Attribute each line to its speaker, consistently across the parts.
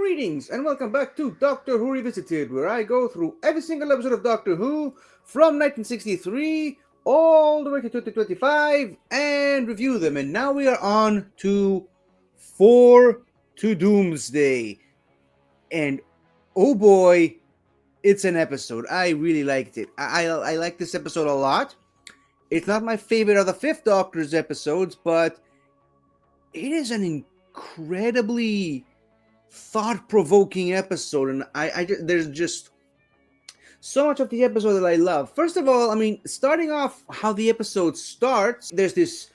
Speaker 1: Greetings and welcome back to Doctor Who Revisited, where I go through every single episode of Doctor Who from 1963 all the way to 2025 and review them. And now we are on to 4 to Doomsday. And oh boy, it's an episode. I really liked it. I like this episode a lot. It's not my favorite of the Fifth Doctor's episodes, but it is an incredibly thought-provoking episode, and there's just so much of the episode that I love. First of all, starting off how the episode starts, there's this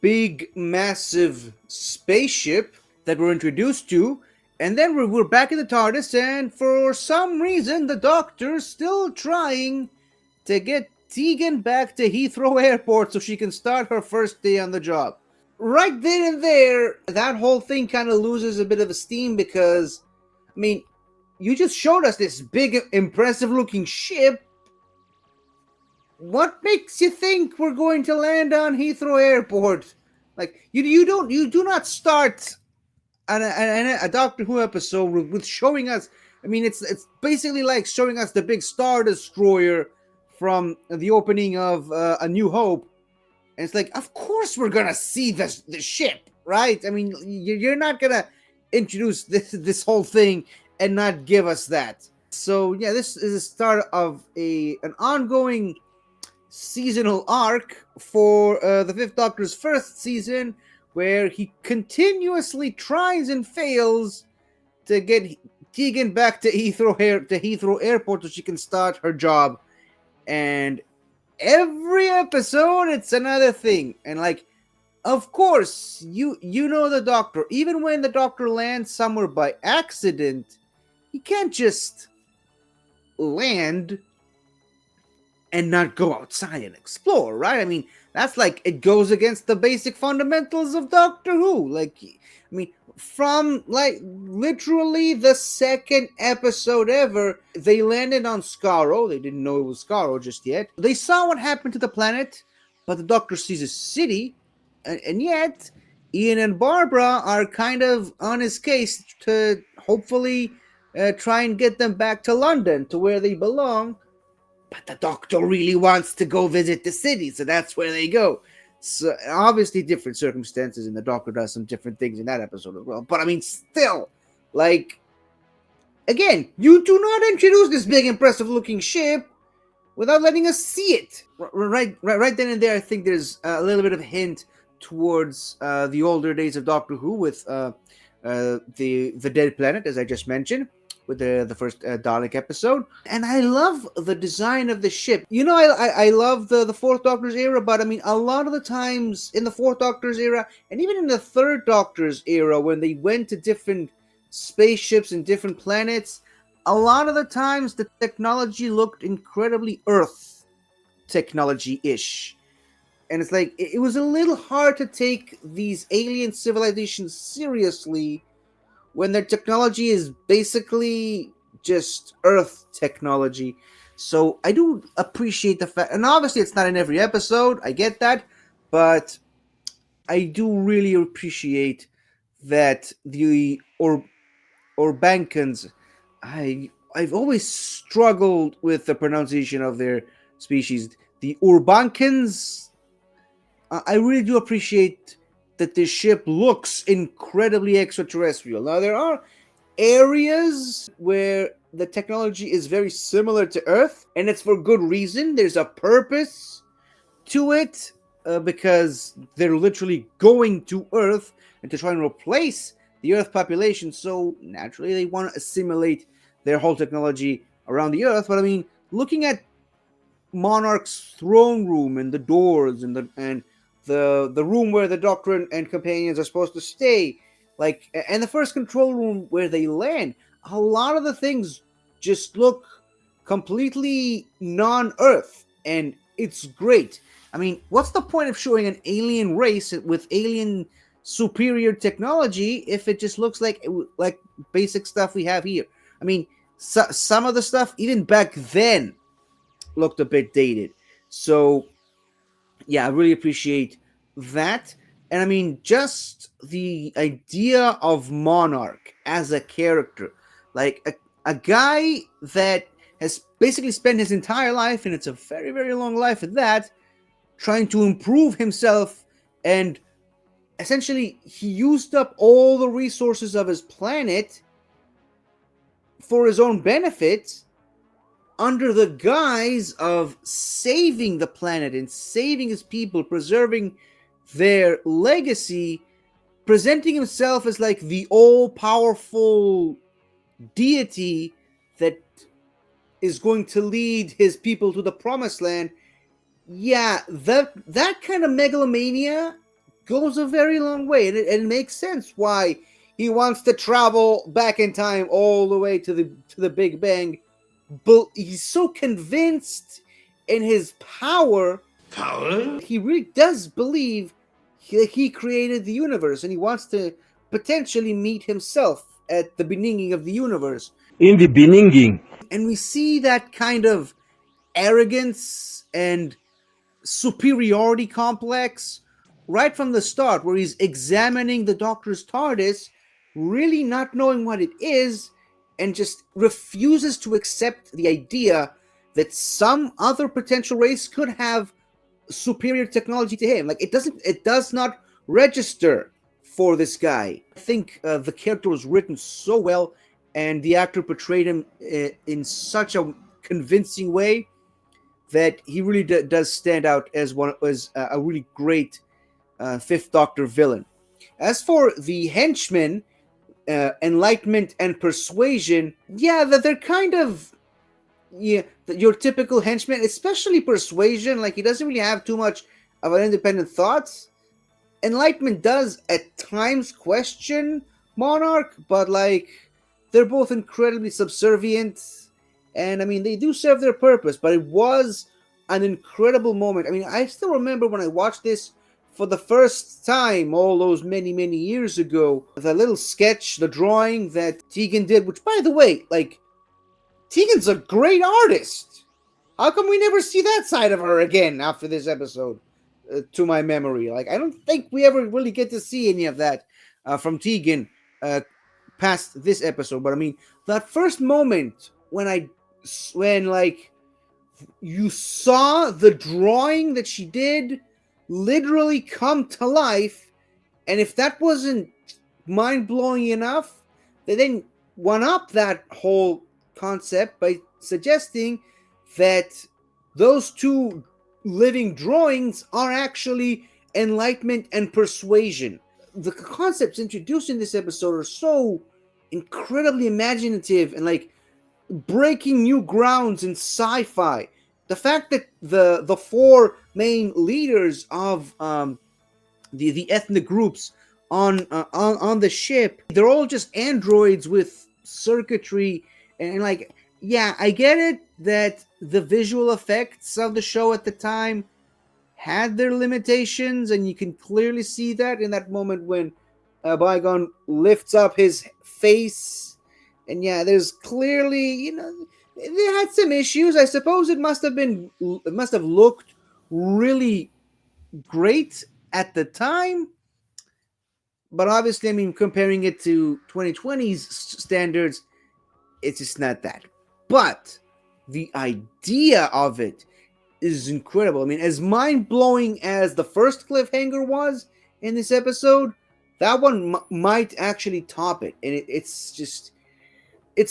Speaker 1: big, massive spaceship that we're introduced to, and then we're back in the TARDIS, and for some reason, the Doctor's still trying to get Tegan back to Heathrow Airport so she can start her first day on the job. Right then and there, that whole thing kind of loses a bit of steam because, you just showed us this big, impressive-looking ship. What makes you think we're going to land on Heathrow Airport? Like, you do not start a Doctor Who episode with showing us. It's basically like showing us the big Star Destroyer from the opening of A New Hope. And it's like, of course we're gonna see the ship, right? You're not gonna introduce this whole thing and not give us that. So yeah, this is the start of an ongoing seasonal arc for the Fifth Doctor's first season, where he continuously tries and fails to get Tegan back to Heathrow Airport so she can start her job. And every episode it's another thing, and of course you know the Doctor. Even when the Doctor lands somewhere by accident, he can't just land and not go outside and explore, right? That's it goes against the basic fundamentals of Doctor Who. From literally the second episode ever, they landed on Skaro. They didn't know it was Skaro just yet. They saw what happened to the planet, but the Doctor sees a city, and yet Ian and Barbara are kind of on his case to hopefully try and get them back to London, to where they belong. But the Doctor really wants to go visit the city, so that's where they go. So obviously different circumstances, and the Doctor does some different things in that episode as well. But still, again, you do not introduce this big, impressive-looking ship without letting us see it. Right then and there, I think there's a little bit of a hint towards the older days of Doctor Who with the Dead Planet, as I just mentioned, with the first Dalek episode. And I love the design of the ship. I love the Fourth Doctor's era, but a lot of the times in the Fourth Doctor's era, and even in the Third Doctor's era, when they went to different spaceships and different planets, a lot of the times the technology looked incredibly Earth technology-ish. And it's it was a little hard to take these alien civilizations seriously when their technology is basically just Earth technology. So I do appreciate the fact, and obviously it's not in every episode, I get that, but I do really appreciate that the Orbankans, I've always struggled with the pronunciation of their species. The Urbankans, I really do appreciate that this ship looks incredibly extraterrestrial. Now, there are areas where the technology is very similar to Earth, and it's for good reason. There's a purpose to it, because they're literally going to Earth and to try and replace the Earth population, so naturally they want to assimilate their whole technology around the Earth. But looking at Monarch's throne room and the doors and the room where the Doctor and companions are supposed to stay, and the first control room where they land, a lot of the things just look completely non-Earth, and it's great. What's the point of showing an alien race with alien superior technology if it just looks like basic stuff we have here? Some of the stuff, even back then, looked a bit dated. So yeah, I really appreciate that. And just the idea of Monarch as a character. Like a guy that has basically spent his entire life, and it's a very, very long life at that, trying to improve himself, and essentially he used up all the resources of his planet for his own benefit under the guise of saving the planet and saving his people, preserving their legacy, presenting himself as like the all-powerful deity that is going to lead his people to the promised land. Yeah, that kind of megalomania goes a very long way, and it makes sense why he wants to travel back in time all the way to the Big Bang. But he's so convinced in his power. He really does believe he created the universe, and he wants to potentially meet himself at the beginning of the universe.
Speaker 2: In the beginning.
Speaker 1: And we see that kind of arrogance and superiority complex right from the start, where he's examining the Doctor's TARDIS, really not knowing what it is, and just refuses to accept the idea that some other potential race could have superior technology to him. Like, it does not register for this guy. I think the character was written so well, and the actor portrayed him in such a convincing way that he really does stand out as a really great Fifth Doctor villain. As for the henchmen, Enlightenment and Persuasion, yeah, that they're kind of your typical henchman, especially Persuasion. Like, he doesn't really have too much of an independent thoughts. Enlightenment does at times question Monarch, but like, they're both incredibly subservient, and I mean, they do serve their purpose. But it was an incredible moment. I mean, I still remember when I watched this for the first time all those many, many years ago, the little sketch, the drawing that Tegan did, which, by the way, like, Tegan's a great artist. How come we never see that side of her again after this episode? To my memory, like, I don't think we ever really get to see any of that from Tegan past this episode. But I mean, that first moment when like you saw the drawing that she did literally come to life, and if that wasn't mind-blowing enough, they then one up that whole concept by suggesting that those two living drawings are actually Enlightenment and Persuasion. The concepts introduced in this episode are so incredibly imaginative and like breaking new grounds in sci-fi. The fact that the four main leaders of the ethnic groups on the ship, they're all just androids with circuitry, and like, yeah, I get it that the visual effects of the show at the time had their limitations, and you can clearly see that in that moment when Bygone lifts up his face, and yeah, there's clearly, they had some issues. I suppose it must have looked really great at the time, but obviously, I mean, comparing it to 2020's standards, it's just not that. But the idea of it is incredible. I mean, as mind-blowing as the first cliffhanger was in this episode, that one might actually top it. And it's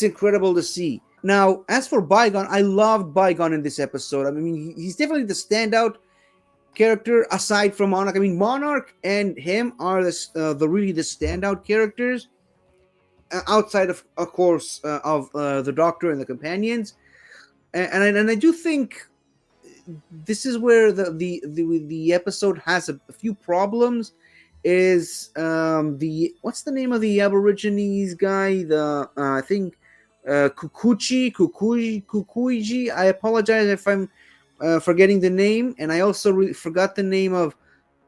Speaker 1: incredible to see. Now, as for Bygone, I loved Bygone in this episode. I mean, he's definitely the standout character aside from Monarch. I mean, Monarch and him are the really the standout characters. Outside of course, of the Doctor and the companions, and I do think this is where the episode has a few problems. Is what's the name of the Aborigines guy? I think Kukuiji. I apologize if I'm forgetting the name, and I also forgot the name of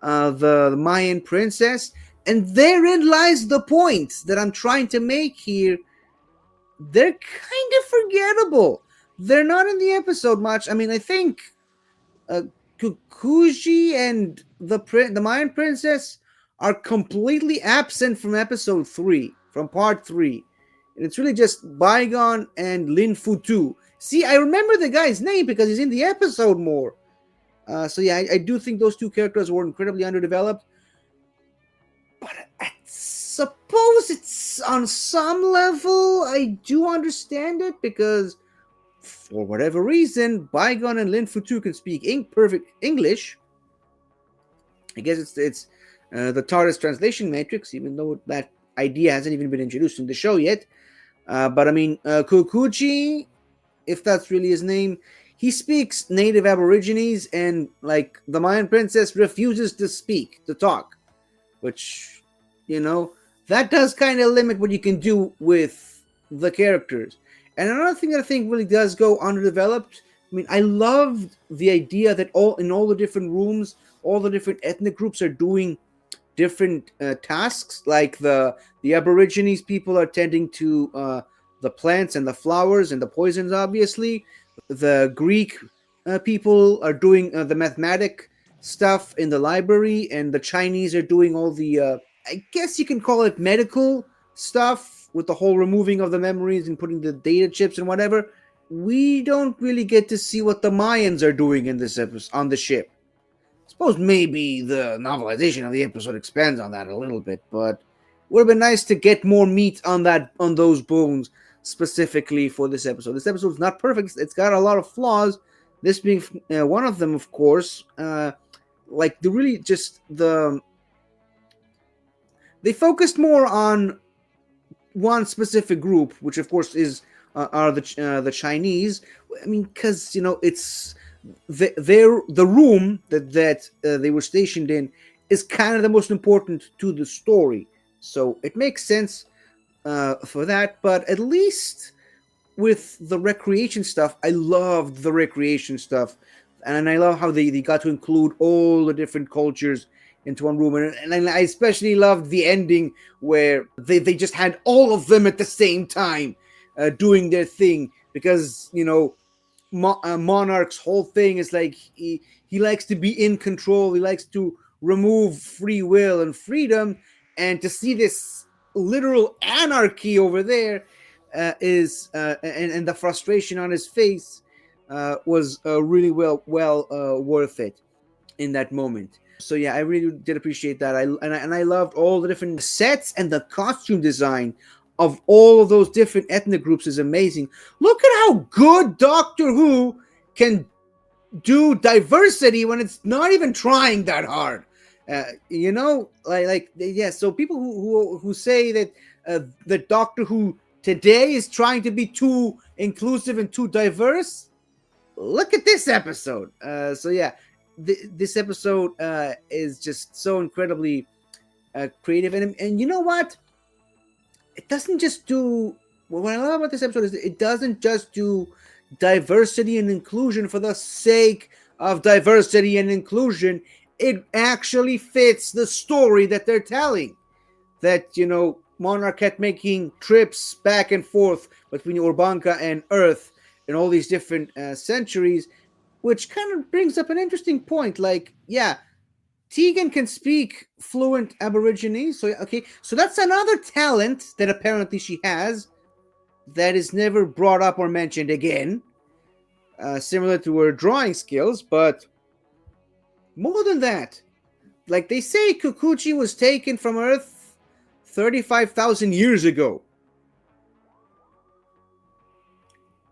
Speaker 1: the Mayan princess. And therein lies the point that I'm trying to make here. They're kind of forgettable. They're not in the episode much. I mean, I think Kukuji and the Mayan princess are completely absent from episode 3, from part 3. And it's really just Bygone and Lin Futu. See, I remember the guy's name because he's in the episode more. So yeah, I do think those two characters were incredibly underdeveloped. But I suppose it's on some level I do understand it because for whatever reason, Bygone and Lin Futu can speak perfect English. I guess it's the TARDIS translation matrix, even though that idea hasn't even been introduced in the show yet. But I mean, Kukuchi, if that's really his name, he speaks native Aborigines, and like the Mayan princess refuses to talk, which, you know, that does kind of limit what you can do with the characters. And another thing that I think really does go underdeveloped. I mean, I loved the idea that all the different rooms, all the different ethnic groups are doing different tasks. Like the Aborigines people are tending to the plants and the flowers and the poisons. Obviously, the Greek people are doing the mathematic stuff in the library, and the Chinese are doing all the I guess you can call it medical stuff with the whole removing of the memories and putting the data chips and whatever. We don't really get to see what the Mayans are doing in this episode on the ship. I suppose maybe the novelization of the episode expands on that a little bit, but it would have been nice to get more meat on those bones specifically for this episode. This episode's not perfect; it's got a lot of flaws. This being one of them, of course. Like they focused more on one specific group, which of course are the Chinese. I mean, because it's the room that they were stationed in is kind of the most important to the story, so it makes sense for that. But at least with the recreation stuff, I loved the recreation stuff, and I love how they got to include all the different cultures into one room, and I especially loved the ending where they just had all of them at the same time doing their thing, because Monarch's whole thing is like he likes to be in control, he likes to remove free will and freedom, and to see this literal anarchy over there and the frustration on his face was really well worth it in that moment. So yeah, I really did appreciate that. I loved all the different sets, and the costume design of all of those different ethnic groups is amazing. Look at how good Doctor Who can do diversity when it's not even trying that hard. Yeah. So people who say that the Doctor Who today is trying to be too inclusive and too diverse, look at this episode. So yeah, this episode is just so incredibly creative, and you know what? It doesn't just do. What I love about this episode is it doesn't just do diversity and inclusion for the sake of diversity and inclusion. It actually fits the story that they're telling. That Monarch kept making trips back and forth between Urbanka and Earth in all these different centuries, which kind of brings up an interesting point. Like, yeah, Tegan can speak fluent Aborigines, so that's another talent that apparently she has that is never brought up or mentioned again, similar to her drawing skills. But more than that, like they say, Kukuchi was taken from Earth 35,000 years ago,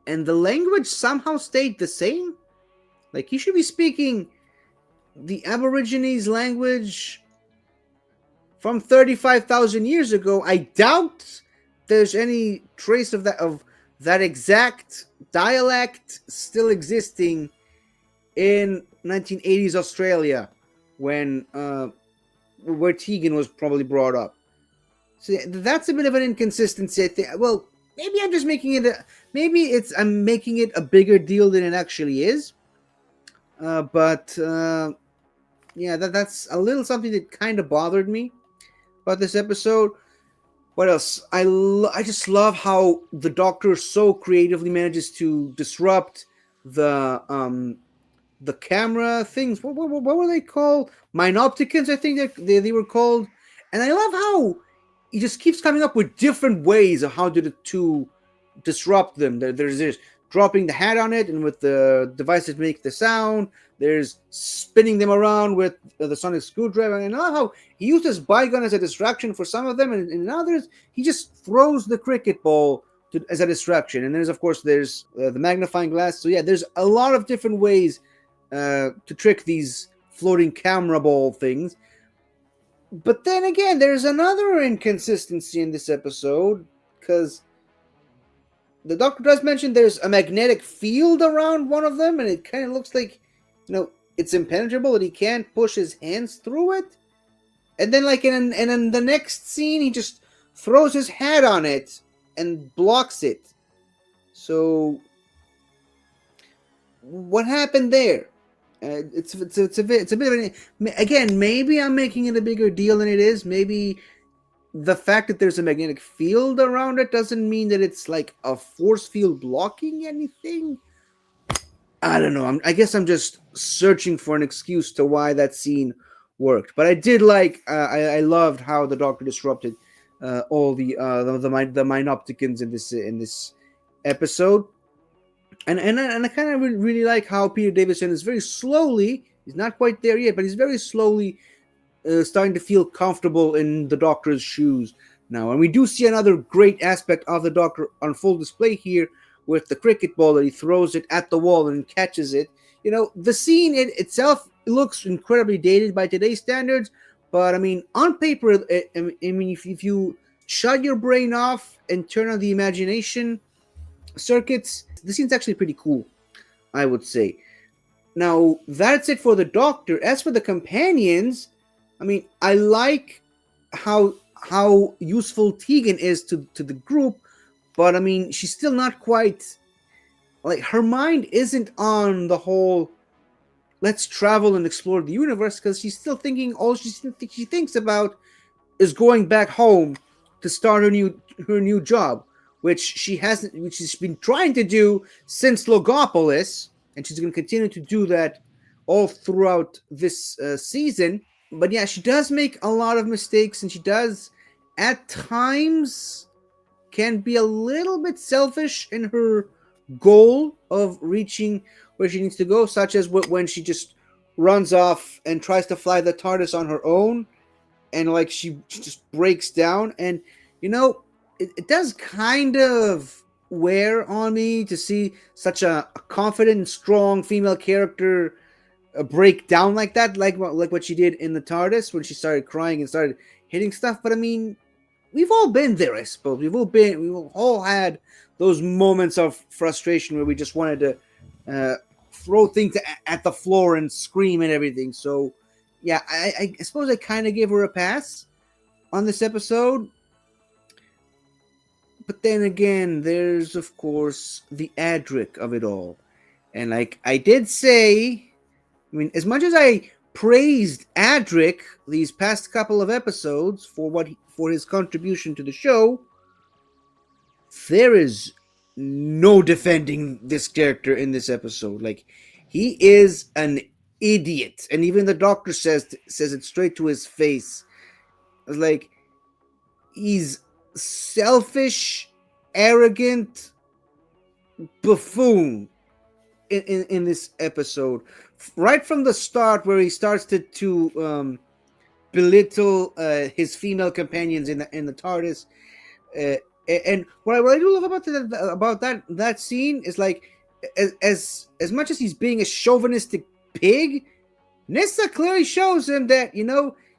Speaker 1: and the language somehow stayed the same. Like, he should be speaking the Aborigines language from 35,000 years ago. I doubt there's any trace of that exact dialect still existing in 1980s Australia when where Tegan was probably brought up. So that's a bit of an inconsistency. Well, maybe I'm just making it I'm making it a bigger deal than it actually is. But yeah, that's a little something that kind of bothered me about this episode. What else? I just love how the Doctor so creatively manages to disrupt the camera things. What were they called? Minopticons, I think they were called. And I love how he just keeps coming up with different ways of how to disrupt them. There's dropping the hat on it and with the device that make the sound. There's spinning them around with the sonic screwdriver. And I love how he uses Bygone as a distraction for some of them, and in others he just throws the cricket ball as a distraction. And there's the magnifying glass. So yeah, there's a lot of different ways to trick these floating camera ball things. But then again, there's another inconsistency in this episode, because the Doctor does mention there's a magnetic field around one of them, and it kind of looks like, it's impenetrable, and he can't push his hands through it. And then, in the next scene, he just throws his hat on it and blocks it. So, what happened there? It's a bit of an, again, maybe I'm making it a bigger deal than it is. Maybe the fact that there's a magnetic field around it doesn't mean that it's like a force field blocking anything. I don't know. I guess I'm just searching for an excuse to why that scene worked. But I did I loved how the Doctor disrupted all the Minopticons in this episode. And I kind of really like how Peter Davison is very slowly, he's not quite there yet, but he's very slowly starting to feel comfortable in the Doctor's shoes now. And we do see another great aspect of the Doctor on full display here with the cricket ball that he throws it at the wall and catches it. The scene itself looks incredibly dated by today's standards, but I mean, on paper, if you shut your brain off and turn on the imagination circuits, the scene's actually pretty cool, I would say. Now, that's it for the Doctor. As for the companions, I mean, I like how useful Tegan is to the group, but I mean, she's still not quite, like, her mind isn't on the whole let's travel and explore the universe, because she's still thinking, all she thinks about is going back home to start her new job, which she's been trying to do since Logopolis, and she's going to continue to do that all throughout this season. But yeah, she does make a lot of mistakes, and she does, at times, can be a little bit selfish in her goal of reaching where she needs to go, such as when she just runs off and tries to fly the TARDIS on her own, and like she just breaks down. And it does kind of wear on me to see such a confident, strong female character break down like that, like what she did in the TARDIS when she started crying and started hitting stuff. But I mean, we've all we've all had those moments of frustration where we just wanted to throw things at the floor and scream and everything. So yeah, I suppose I kind of gave her a pass on this episode. But then again, there's of course the Adric of it all. And like I did say, I mean, as much as I praised Adric these past couple of episodes for his contribution to the show, there is no defending this character in this episode. Like, he is an idiot, and even the Doctor says it straight to his face. Like, he's selfish, arrogant buffoon in this episode, right from the start, where he starts to belittle his female companions in the TARDIS. And what I do love about that scene is, like, as much as he's being a chauvinistic pig, Nyssa clearly shows him that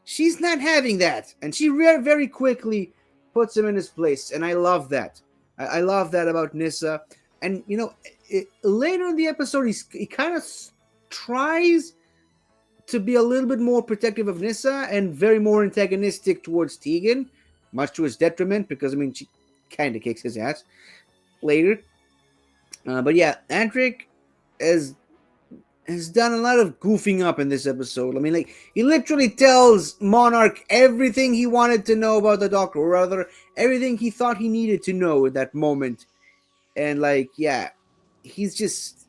Speaker 1: she's not having that, and she very quickly puts him in his place, and I love that. I love that about Nyssa. And later in the episode, he kind of tries to be a little bit more protective of Nyssa and very more antagonistic towards Tegan, much to his detriment, because I mean, she kind of kicks his ass later. But yeah, Adric has done a lot of goofing up in this episode. I mean, like, he literally tells Monarch everything he wanted to know about the Doctor, or rather, everything he thought he needed to know at that moment. And like, yeah, he's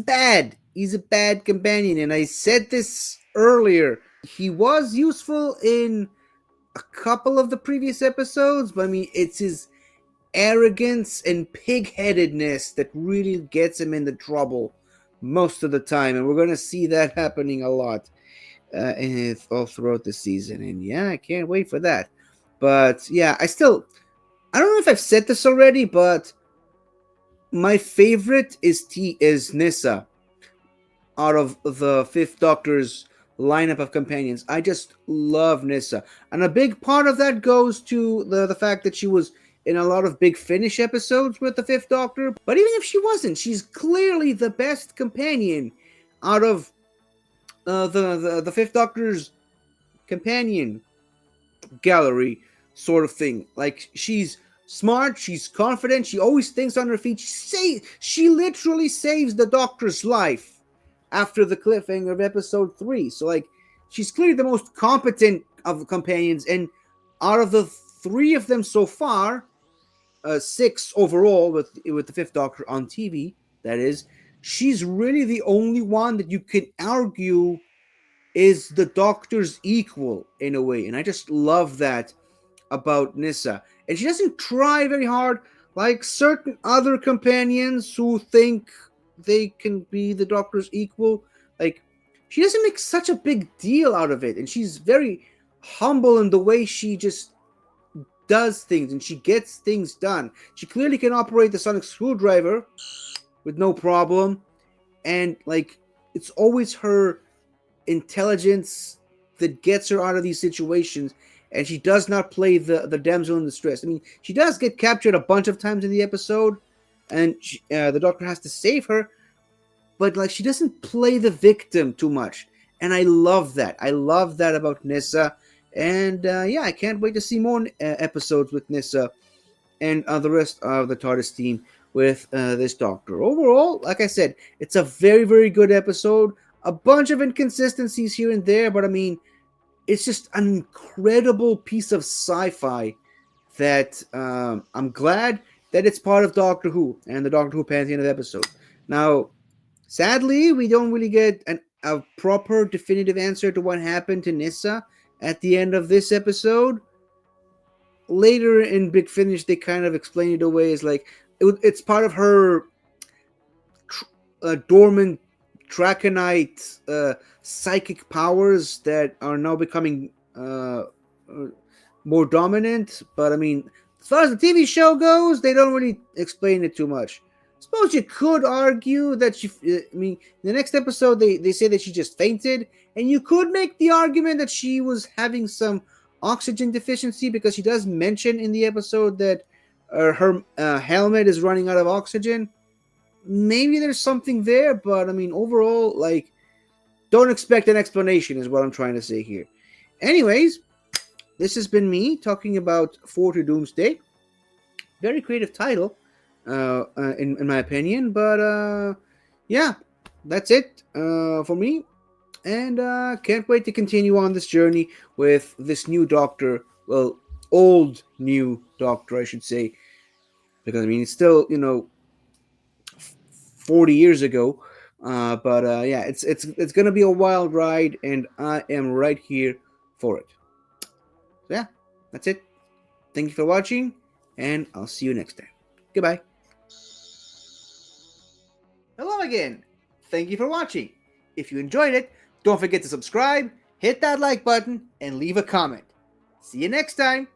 Speaker 1: bad. He's a bad companion. And I said this earlier. He was useful in a couple of the previous episodes, but I mean, it's his arrogance and pig-headedness that really gets him into trouble most of the time, and we're going to see that happening a lot all throughout the season. And yeah, I can't wait for that. But yeah, I don't know if I've said this already, but my favorite is Nissa out of the Fifth Doctor's lineup of companions. I just love Nissa, and a big part of that goes to the fact that she was in a lot of Big Finish episodes with the Fifth Doctor. But even if she wasn't, she's clearly the best companion out of the Fifth Doctor's companion gallery sort of thing. Like, she's smart, she's confident, she always thinks on her feet. She literally saves the Doctor's life after the cliffhanger of episode 3. So, like, she's clearly the most competent of companions, and out of the 3 of them so far, 6 overall with the Fifth Doctor on TV, that is, she's really the only one that you could argue is the Doctor's equal in a way. And I just love that about Nissa. And she doesn't try very hard like certain other companions who think they can be the Doctor's equal. Like, she doesn't make such a big deal out of it, and she's very humble in the way she just does things, and she gets things done. She clearly can operate the sonic screwdriver with no problem, and like, it's always her intelligence that gets her out of these situations, and she does not play the damsel in distress. I mean, she does get captured a bunch of times in the episode, and the Doctor has to save her, but like, she doesn't play the victim too much, and I love that. I love that about Nissa, and yeah, I can't wait to see more episodes with Nissa and the rest of the TARDIS team with this Doctor. Overall, like I said, it's a very, very good episode. A bunch of inconsistencies here and there, but I mean, it's just an incredible piece of sci-fi that I'm glad that it's part of Doctor Who and the Doctor Who Pantheon of episodes. Now, sadly, we don't really get a proper definitive answer to what happened to Nissa at the end of this episode. Later in Big Finish, they kind of explain it away as like it's part of her dormant Draconite psychic powers that are now becoming more dominant. But I mean, as far as the TV show goes, they don't really explain it too much. I suppose you could argue that in the next episode they say that she just fainted, and you could make the argument that she was having some oxygen deficiency, because she does mention in the episode that her helmet is running out of oxygen. Maybe there's something there, but I mean, overall, like, don't expect an explanation is what I'm trying to say here. Anyways, this has been me talking about 4 to Doomsday. Very creative title, in my opinion, but yeah, that's it for me, and can't wait to continue on this journey with this new Doctor. Well, old new Doctor, I should say, because I mean, it's still 40 years ago, but yeah, it's gonna be a wild ride, and I am right here for it. So yeah, that's it. Thank you for watching, and I'll see you next time. Goodbye. Hello again. Thank you for watching. If you enjoyed it, don't forget to subscribe, hit that like button, and leave a comment. See you next time.